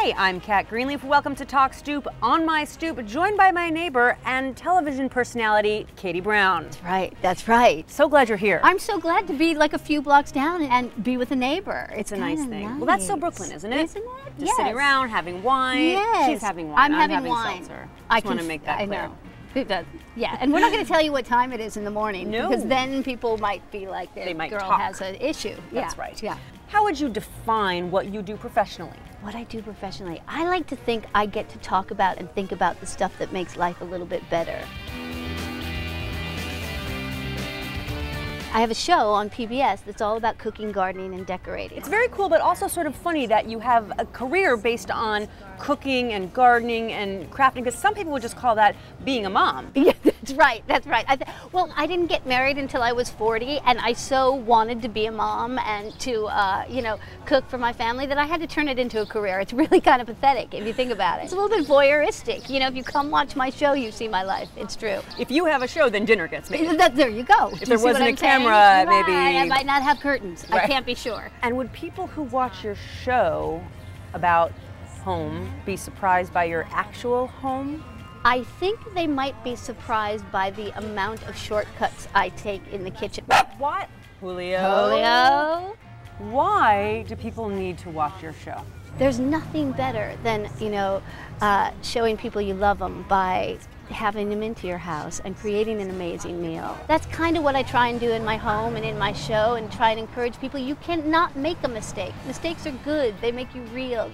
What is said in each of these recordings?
Hi, I'm Cat Greenleaf. Welcome to Talk Stoop. On my stoop, joined by my neighbor and television personality, Katy Brown. That's right, that's right. So glad you're here. I'm so glad to be like a few blocks down and be with a neighbor. It's a nice thing. Nice. Well, that's so Brooklyn, isn't it? Isn't it? Just sitting around, having wine. Yes. She's having wine. I'm having having wine. Seltzer. I just want to make that clear. Yeah, and we're not going to tell you what time it is in the morning, no, because then people might be like, their girl has an issue. That's right. Yeah. How would you define what you do professionally? What I do professionally? I like to think I get to talk about and think about the stuff that makes life a little bit better. I have a show on PBS that's all about cooking, gardening, and decorating. It's very cool, but also sort of funny that you have a career based on cooking and gardening and crafting, because some people would just call that being a mom. Yeah, that's right, that's right. Well, I didn't get married until I was 40, and I so wanted to be a mom and to, cook for my family that I had to turn it into a career. It's really kind of pathetic if you think about it. It's a little bit voyeuristic. You know, if you come watch my show, you see my life. It's true. If you have a show, then dinner gets made. There you go. If there wasn't a camera, maybe. I might not have curtains. Right. I can't be sure. And would people who watch your show about home be surprised by your actual home? I think they might be surprised by the amount of shortcuts I take in the kitchen. What? Julio? Julio? Why do people need to watch your show? There's nothing better than, showing people you love them by having them into your house and creating an amazing meal. That's kind of what I try and do in my home and in my show, and try and encourage people. You cannot make a mistake. Mistakes are good. They make you real.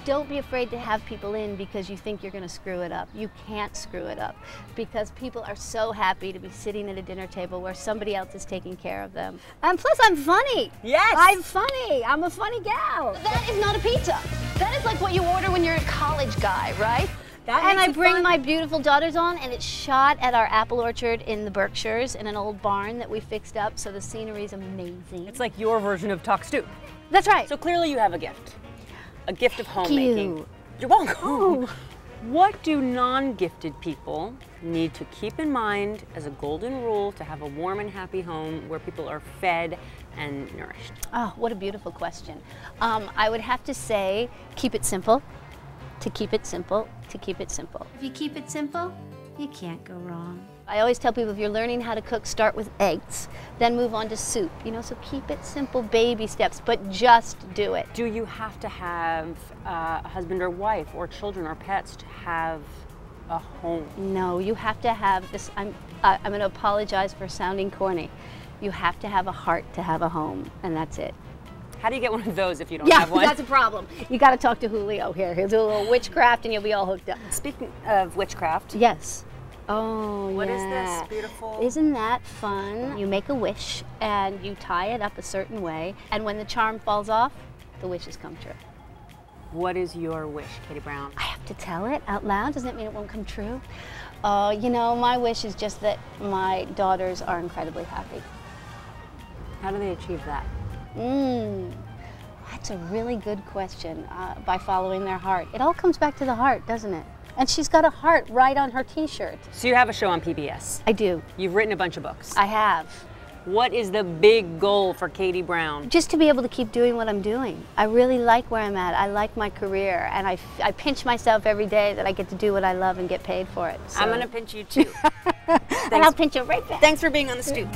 Don't be afraid to have people in because you think you're going to screw it up. You can't screw it up, because people are so happy to be sitting at a dinner table where somebody else is taking care of them. And plus, I'm funny. Yes. I'm funny. I'm a funny gal. That is not a pizza. That is like what you order when you're a college guy, right? And I bring my beautiful daughters on, and it's shot at our apple orchard in the Berkshires in an old barn that we fixed up, so the scenery is amazing. It's like your version of Talk Stoop. That's right. So clearly you have a gift. A gift of homemaking. You're welcome. Oh. What do non-gifted people need to keep in mind as a golden rule to have a warm and happy home where people are fed and nourished? Oh, what a beautiful question. I would have to say, keep it simple. To keep it simple, to keep it simple. If you keep it simple, you can't go wrong. I always tell people, if you're learning how to cook, start with eggs, then move on to soup. So keep it simple, baby steps, but just do it. Do you have to have a husband or wife or children or pets to have a home? No, you have to have this. I'm going to apologize for sounding corny. You have to have a heart to have a home, and that's it. How do you get one of those if you don't have one? Yeah, that's a problem. You got to talk to Julio here. He'll do a little witchcraft and you'll be all hooked up. Speaking of witchcraft. Yes. Oh, what is this? Beautiful. Isn't that fun? You make a wish and you tie it up a certain way, and when the charm falls off, the wishes come true. What is your wish, Katy Brown? I have to tell it out loud? Doesn't that mean it won't come true? My wish is just that my daughters are incredibly happy. How do they achieve that? That's a really good question. By following their heart. It all comes back to the heart, doesn't it? And she's got a heart right on her t-shirt. So you have a show on PBS. I do. You've written a bunch of books. I have. What is the big goal for Katy Brown? Just to be able to keep doing what I'm doing. I really like where I'm at. I like my career, and I pinch myself every day that I get to do what I love and get paid for it. So. I'm going to pinch you too. And I'll pinch you right back. Thanks for being on the stoop.